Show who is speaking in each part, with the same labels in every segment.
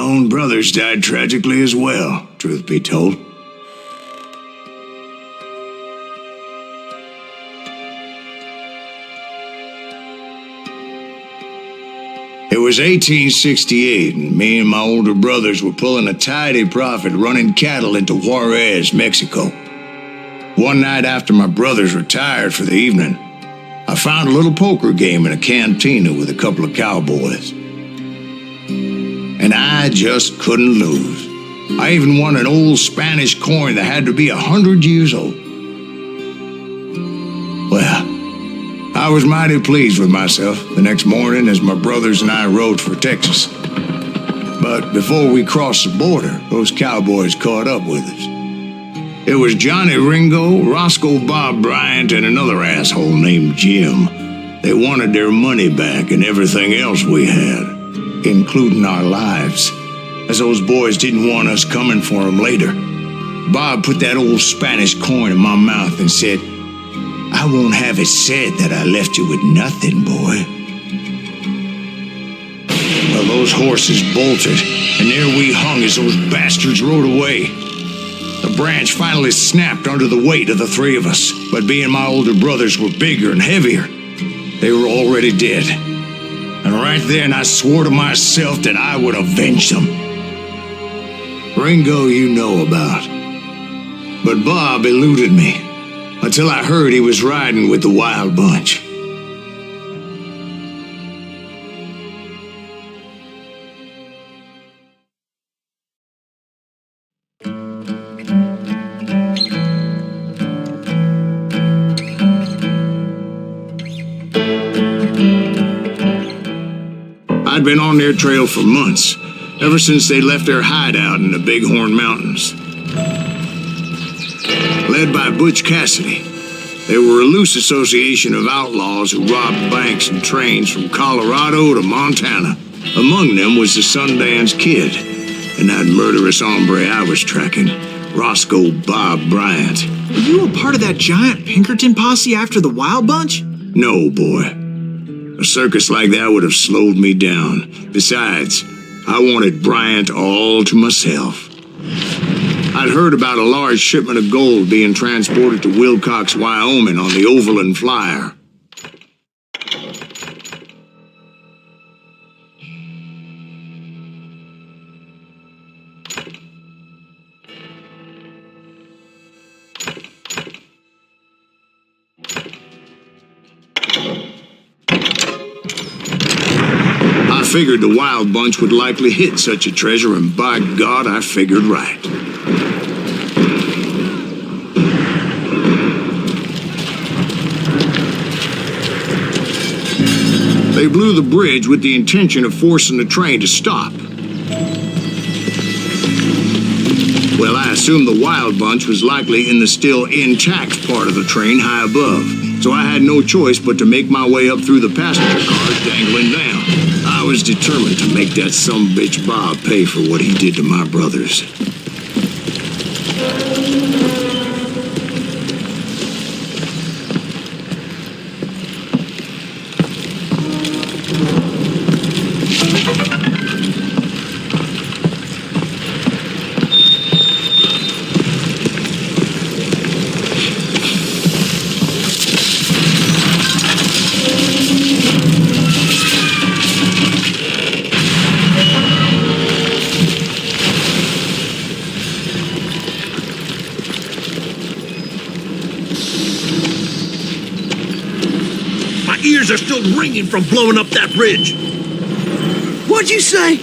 Speaker 1: own brothers died tragically as well, truth be told. It was 1868, and me and my older brothers were pulling a tidy profit running cattle into Juarez, Mexico. One night after my brothers retired for the evening, I found a little poker game in a cantina with a couple of cowboys. And I just couldn't lose. I even won an old Spanish coin that had to be 100 years old. Well, I was mighty pleased with myself the next morning as my brothers and I rode for Texas. But before we crossed the border, those cowboys caught up with us. It was Johnny Ringo, Roscoe Bob Bryant, and another asshole named Jim. They wanted their money back and everything else we had, including our lives, as those boys didn't want us coming for them later. Bob put that old Spanish coin in my mouth and said, "I won't have it said that I left you with nothing, boy." Well, those horses bolted, and there we hung as those bastards rode away. The branch finally snapped under the weight of the three of us, but being my older brothers were bigger and heavier, they were already dead. And right then I swore to myself that I would avenge them. Ringo you know about. But Bob eluded me, until I heard he was riding with the Wild Bunch. I'd been on their trail for months, ever since they left their hideout in the Bighorn Mountains. Led by Butch Cassidy, they were a loose association of outlaws who robbed banks and trains from Colorado to Montana. Among them was the Sundance Kid, and that murderous hombre I was tracking, Roscoe Bob Bryant.
Speaker 2: Were you a part of that giant Pinkerton posse after the Wild Bunch?
Speaker 1: No, boy. A circus like that would have slowed me down. Besides, I wanted Bryant all to myself. I'd heard about a large shipment of gold being transported to Wilcox, Wyoming on the Overland Flyer. I figured the Wild Bunch would likely hit such a treasure, and by God, I figured right. They blew the bridge with the intention of forcing the train to stop. Well, I assumed the Wild Bunch was likely in the still intact part of the train high above, so I had no choice but to make my way up through the passenger cars dangling down. I was determined to make that sumbitch Bob pay for what he did to my brothers.
Speaker 3: Are still ringing from blowing up that bridge.
Speaker 2: What'd you say?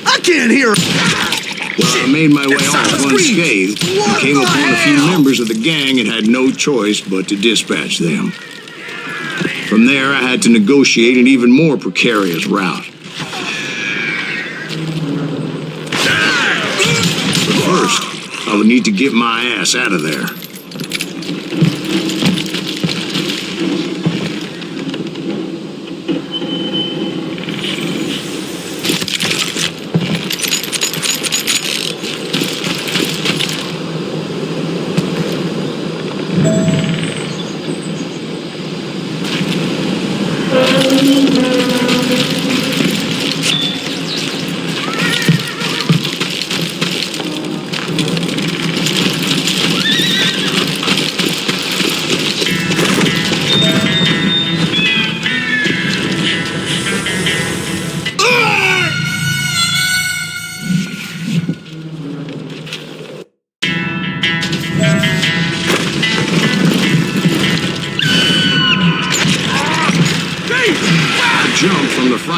Speaker 2: I can't hear.
Speaker 1: Well, I made my way off unscathed and came upon a few members of the gang and had no choice but to dispatch them. From there, I had to negotiate an even more precarious route. But first, I would need to get my ass out of there.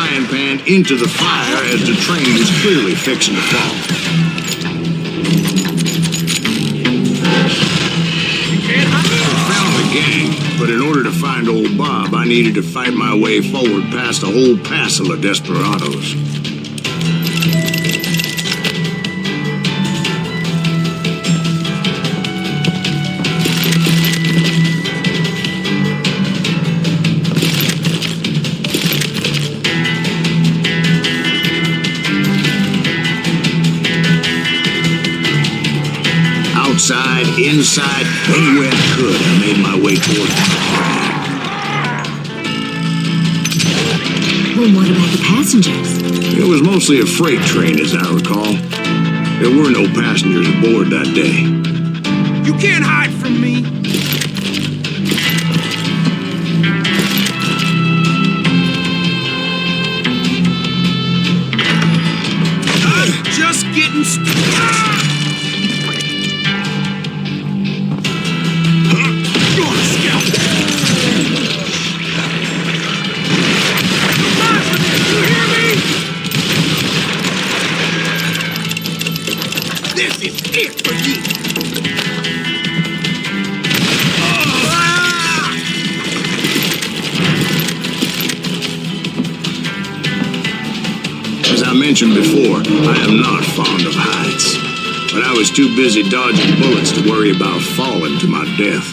Speaker 1: frying pan into the fire as the train was clearly fixing to fall. I found the gang, but in order to find old Bob, I needed to fight my way forward past a whole passel of desperados. Outside, inside, anywhere I could, I made my way toward the
Speaker 4: Well, what about the passengers?
Speaker 1: It was mostly a freight train, as I recall. There were no passengers aboard that day.
Speaker 3: You can't hide from me! I'm just getting started! This is it for you!
Speaker 1: As I mentioned before, I am not fond of heights. But I was too busy dodging bullets to worry about falling to my death.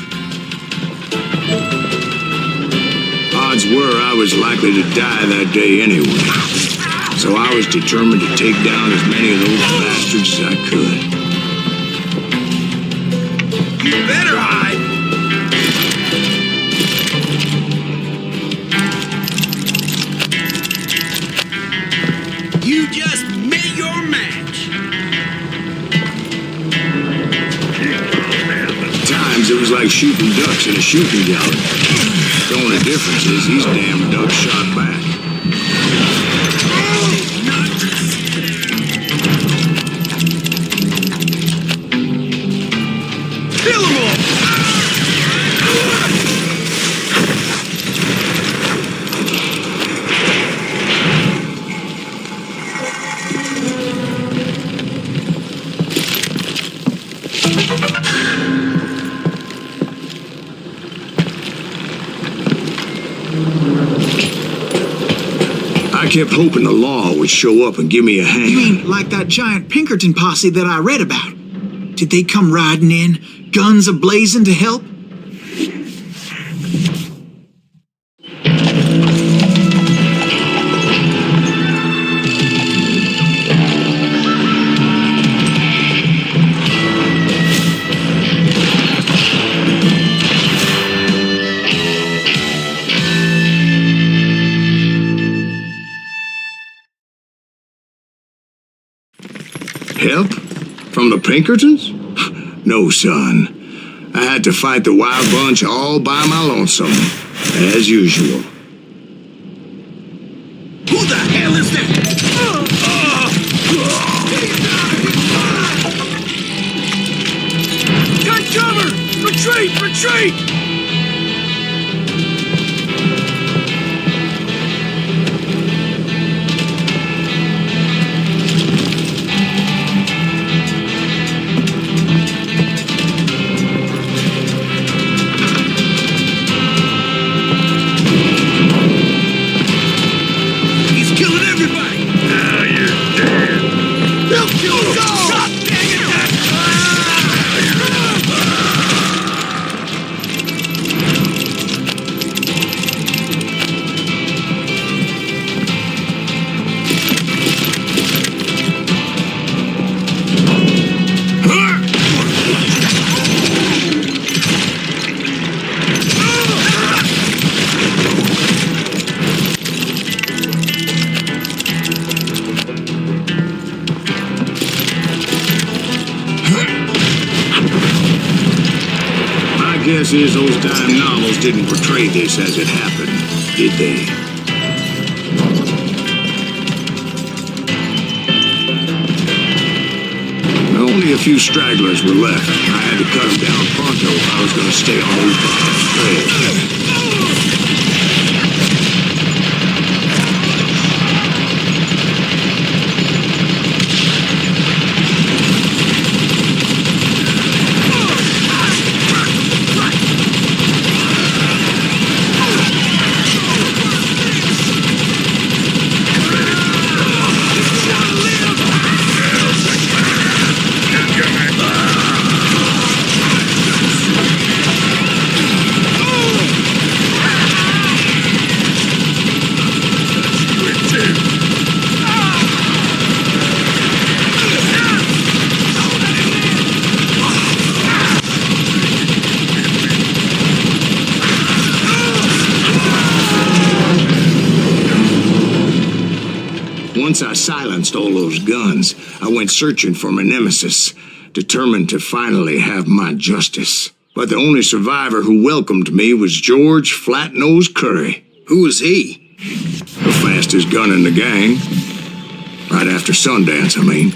Speaker 1: Odds were I was likely to die that day anyway. So I was determined to take down as many of those bastards as I could.
Speaker 3: You better hide! You just made your match!
Speaker 1: At times it was like shooting ducks in a shooting gallery. The only difference is these damn ducks shot back.
Speaker 3: Kill 'em all!
Speaker 1: I kept hoping the law would show up and give me a hand.
Speaker 2: You mean like that giant Pinkerton posse that I read about? Did they come riding in, guns a-blazing to help?
Speaker 1: Help? From the Pinkertons? No, son. I had to fight the wild bunch all by my lonesome, as usual.
Speaker 3: Who the hell is that? Got cover! Retreat! Retreat!
Speaker 1: Guess is those dime novels didn't portray this as it happened, did they? Only a few stragglers were left. I had to cut them down pronto if I was going to stay on old Bob's trail. Once I silenced all those guns, I went searching for my nemesis, determined to finally have my justice. But the only survivor who welcomed me was George Flat-Nose Curry.
Speaker 3: Who was he?
Speaker 1: The fastest gun in the gang. Right after Sundance, I mean.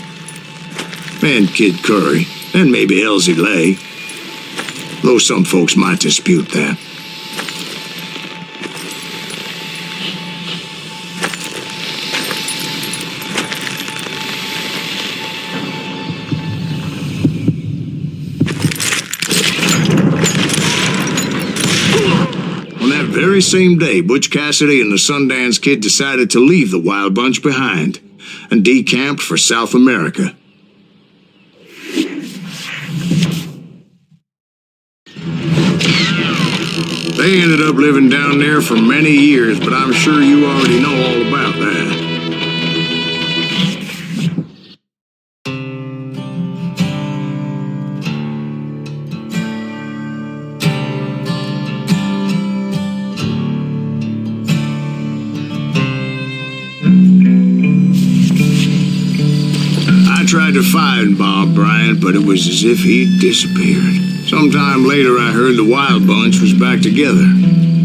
Speaker 1: And Kid Curry, and maybe Elsie Lay. Though some folks might dispute that. On that very same day, Butch Cassidy and the Sundance Kid decided to leave the Wild Bunch behind and decamped for South America. They ended up living down there for many years, but I'm sure you already know all about that. I tried to find Bob Bryant, but it was as if he'd disappeared. Sometime later, I heard the Wild Bunch was back together.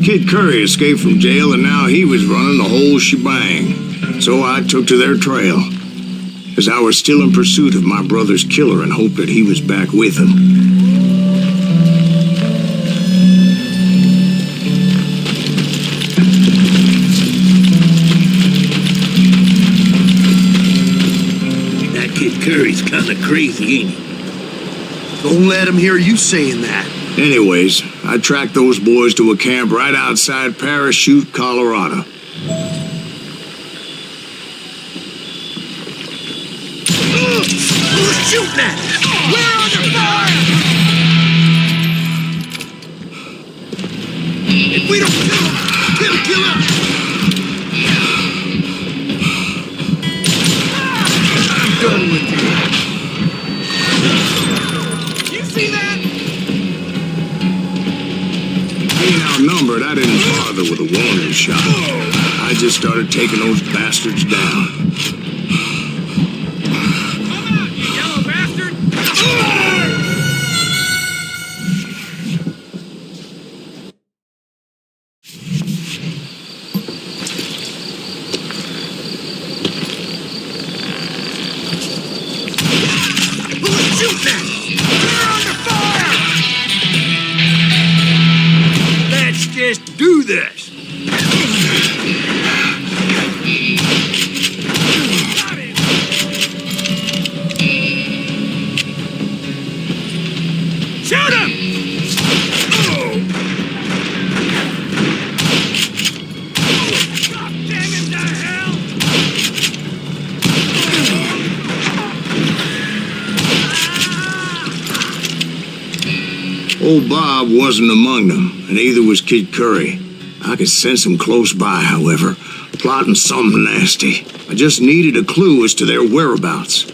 Speaker 1: Kid Curry escaped from jail, and now he was running the whole shebang. So I took to their trail, as I was still in pursuit of my brother's killer and hoped that he was back with him.
Speaker 3: Kid Curry's kinda crazy, ain't he?
Speaker 5: Don't let him hear you saying that.
Speaker 1: Anyways, I tracked those boys to a camp right outside Parachute, Colorado.
Speaker 3: Who's shooting at us? We're under fire! If we don't kill him, he'll kill us! I'm done with you. You see that?
Speaker 1: Being outnumbered, I didn't bother with a warning shot. I just started taking those bastards down.
Speaker 3: Come on, you yellow bastard! Who's shooting at us? We're under fire! Let's just do this. Got him. Shoot him! Oh. God dang it to hell!
Speaker 1: Old Bob wasn't among them, and neither was Kid Curry. I could sense him close by, however, plotting something nasty. I just needed a clue as to their whereabouts.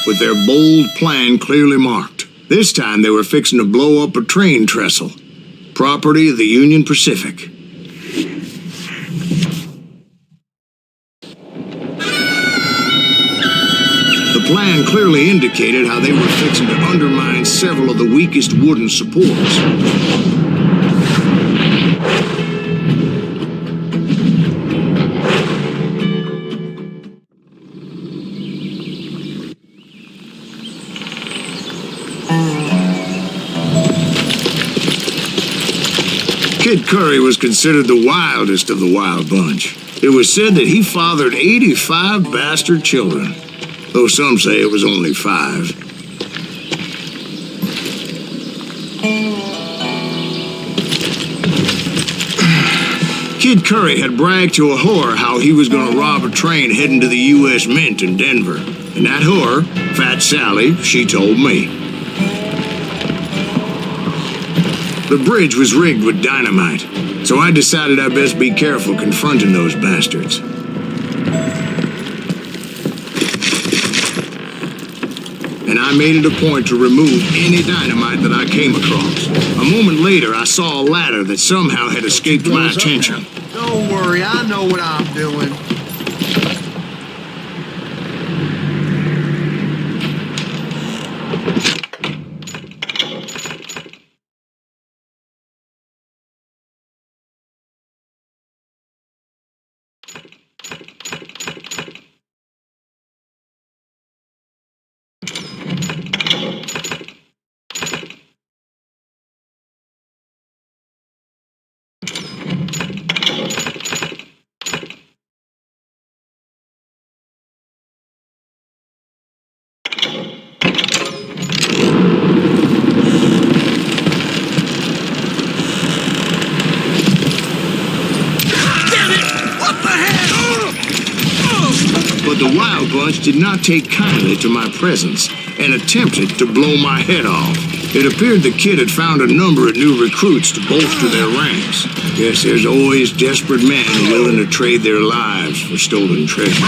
Speaker 1: With their bold plan clearly marked. This time they were fixing to blow up a train trestle. Property of the Union Pacific. The plan clearly indicated how they were fixing to undermine several of the weakest wooden supports. Kid Curry was considered the wildest of the Wild Bunch. It was said that he fathered 85 bastard children, though some say it was only 5. Kid Curry had bragged to a whore how he was going to rob a train heading to the U.S. Mint in Denver. And that whore, Fat Sally, she told me. The bridge was rigged with dynamite, so I decided I'd best be careful confronting those bastards. And I made it a point to remove any dynamite that I came across. A moment later, I saw a ladder that somehow had escaped my attention.
Speaker 5: Don't worry, I know what I'm doing.
Speaker 1: But the Wild Bunch did not take kindly to my presence and attempted to blow my head off. It appeared the kid had found a number of new recruits to bolster their ranks. Yes, there's always desperate men willing to trade their lives for stolen treasure.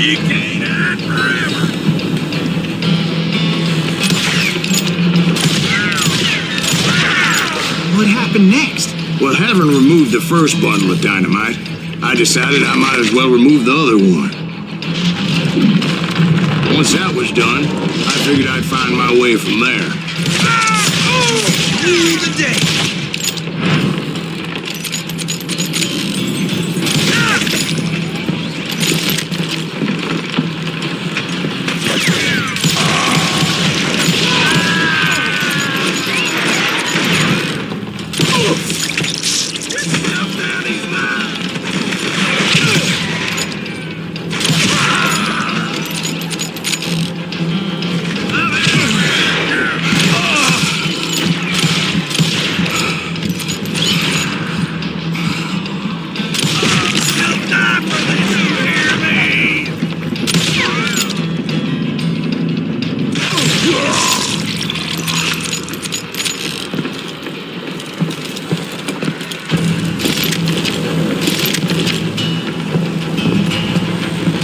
Speaker 3: You can't hide forever.
Speaker 2: What happened next?
Speaker 1: Well, having removed the first bundle of dynamite, I decided I might as well remove the other one. Once that was done, I figured I'd find my way from there.
Speaker 3: Rule the day.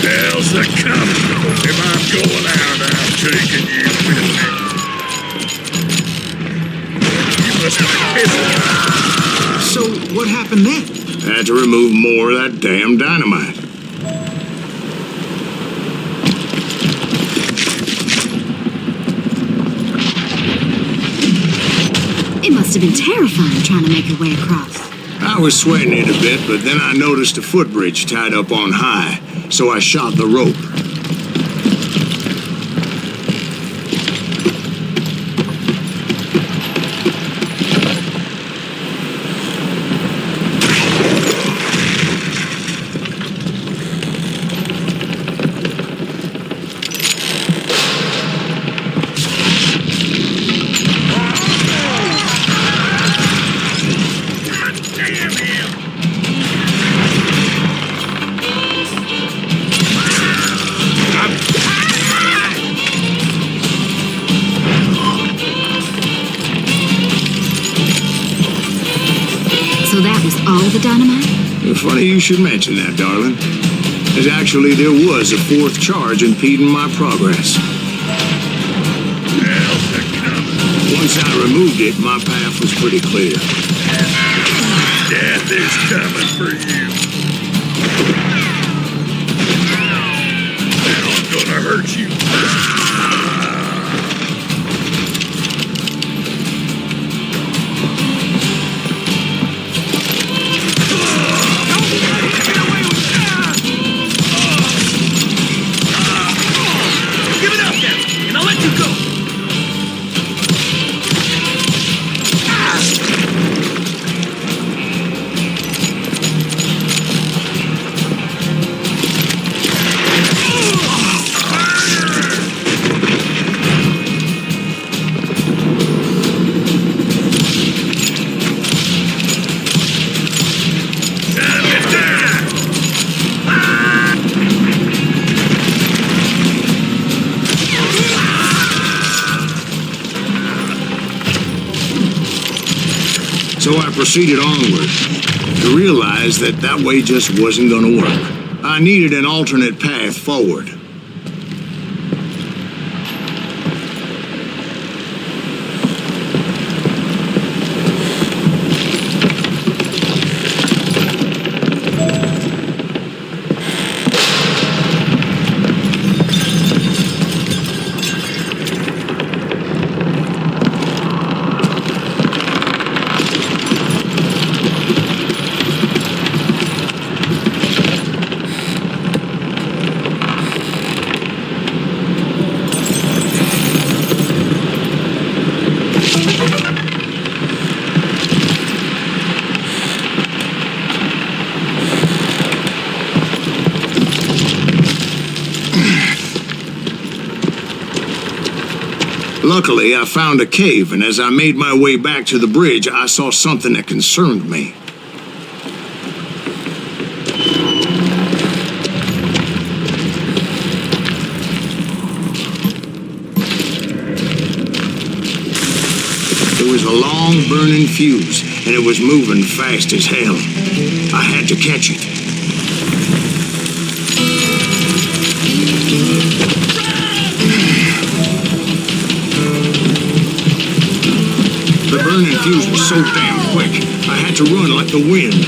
Speaker 3: Hell's a coming. If I'm going out, I'm taking you with me. You must have pissed.
Speaker 2: So what happened then?
Speaker 1: I had to remove more of that damn dynamite.
Speaker 4: It must have been terrifying trying to make your way across.
Speaker 1: I was sweating it a bit, but then I noticed a footbridge tied up on high, so I shot the rope.
Speaker 4: So that was all the dynamite?
Speaker 1: Funny you should mention that, darling. As actually, there was a fourth charge impeding my progress.
Speaker 3: Hell's a coming.
Speaker 1: Once I removed it, my path was pretty clear.
Speaker 3: Death is coming for you. And I'm gonna hurt you.
Speaker 6: Give it up now, and I'll let you go.
Speaker 1: So I proceeded onward to realize that that way just wasn't going to work. I needed an alternate path forward. Luckily, I found a cave, and as I made my way back to the bridge, I saw something that concerned me. It was a long, burning fuse, and it was moving fast as hell. I had to catch it. The burning fuse was so damn quick, I had to run like the wind.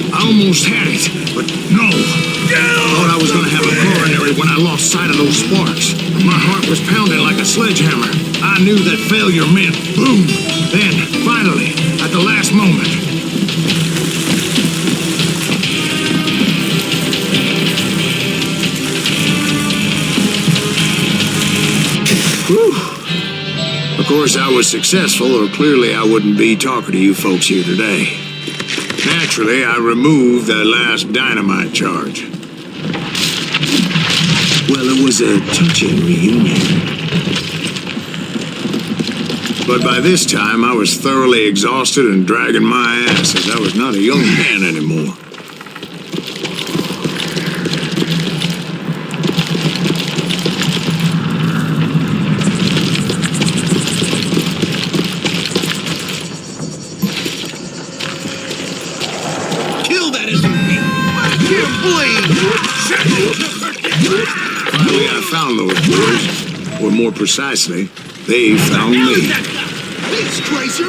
Speaker 1: I almost had it, but no. Thought I was gonna have a coronary when I lost sight of those sparks. My heart was pounding like a sledgehammer. I knew that failure meant boom. Then, finally, at the last moment, whew. Of course, I was successful, or clearly I wouldn't be talking to you folks here today. Naturally, I removed that last dynamite charge. Well, it was a touching reunion. But by this time, I was thoroughly exhausted and dragging my ass, as I was not a young man anymore. Finally, I found those boys, or more precisely, they found me.
Speaker 5: This Tracer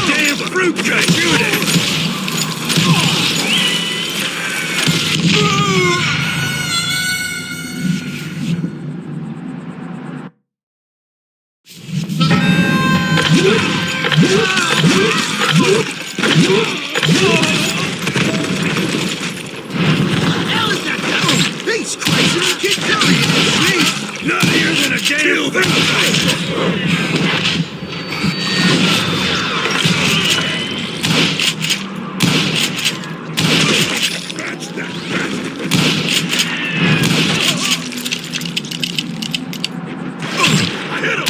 Speaker 3: Damn fruitcake, you it is!
Speaker 5: These Tracer get killing
Speaker 3: Nuttier than a damn fruitcake! That's that bastard. I hit him!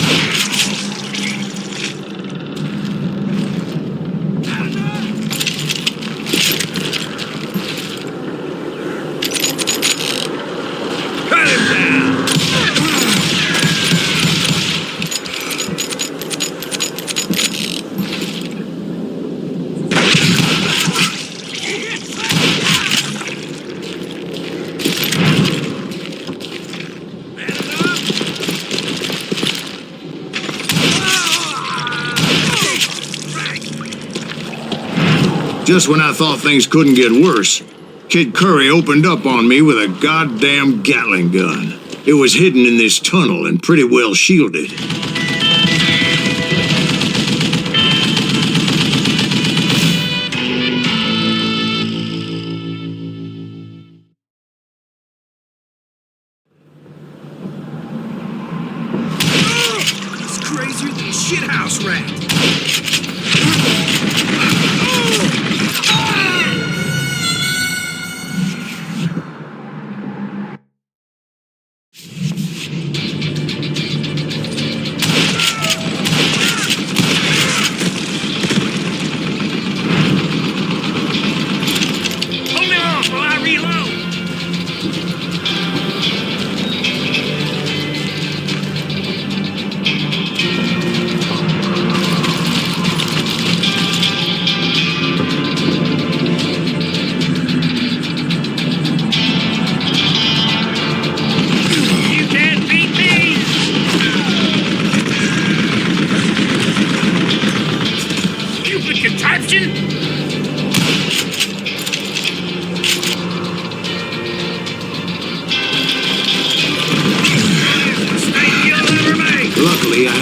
Speaker 3: Cut him down!
Speaker 1: Just when I thought things couldn't get worse, Kid Curry opened up on me with a goddamn Gatling gun. It was hidden in this tunnel and pretty well shielded.
Speaker 5: It's crazier than a shithouse rat.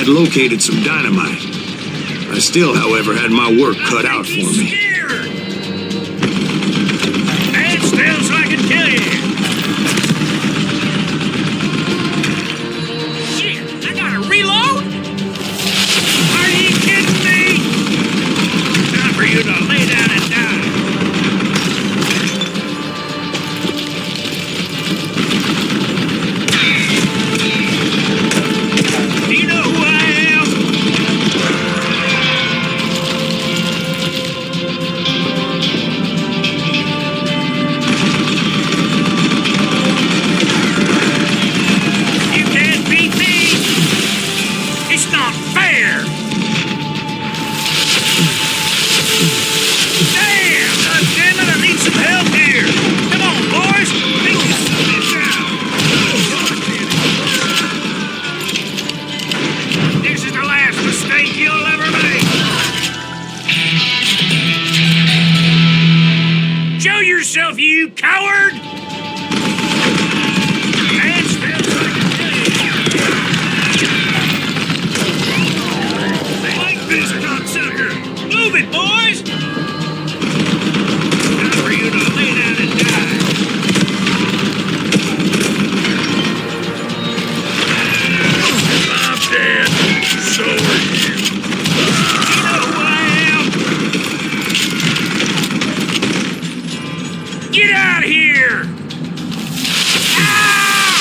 Speaker 1: I'd located some dynamite. I still, however, had my work cut out for me.
Speaker 6: Stand still so I can kill you. Shit, I gotta reload? Are you kidding me? Time for you to lay down and die. Do you know who I am? You can't beat me. It's not fair. Damn it, I need some help here. Come on, boys. Make this something down. This is the last mistake you'll ever make. Show yourself, you coward! Stand still so I can kill you. Like this, cocksucker! Move it, boys! Time for you to lay down and die.
Speaker 3: I'm dead. So are you.
Speaker 6: You know who I am? Get out of here! Ah!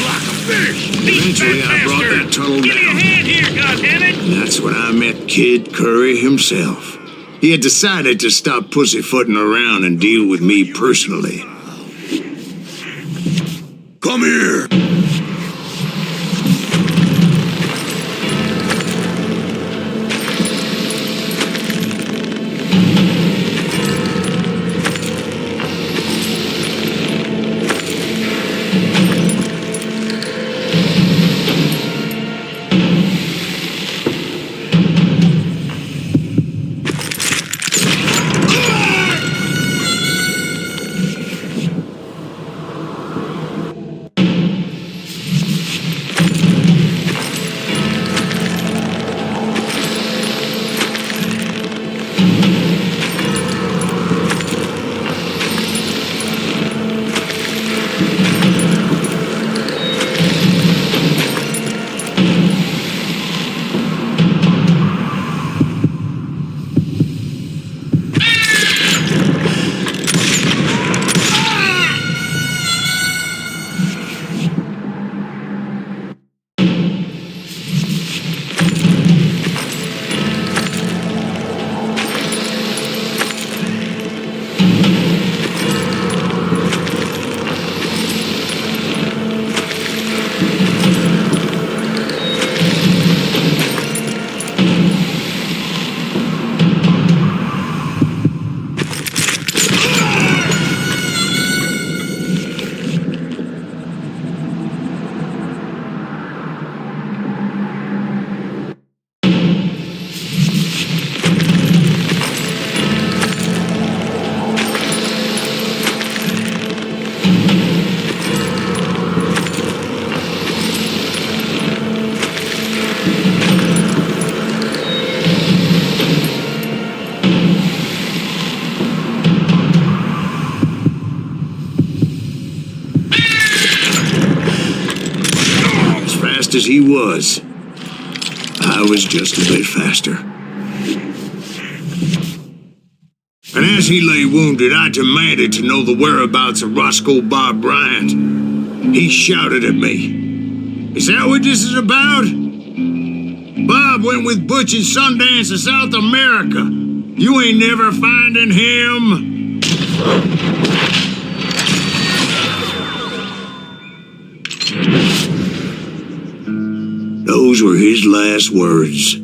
Speaker 3: Like a fish.
Speaker 1: Eventually, I brought that tunnel
Speaker 6: Give me a
Speaker 1: down.
Speaker 6: hand here, goddammit!
Speaker 1: And that's when I met Kid Curry himself. He had decided to stop pussyfooting around and deal with me personally.
Speaker 3: Come here.
Speaker 1: As he was, I was just a bit faster. And as he lay wounded, I demanded to know the whereabouts of Roscoe Bob Bryant. He shouted at me. Is that what this is about? Bob went with Butch and Sundance to South America. You ain't never finding him. Those were his last words.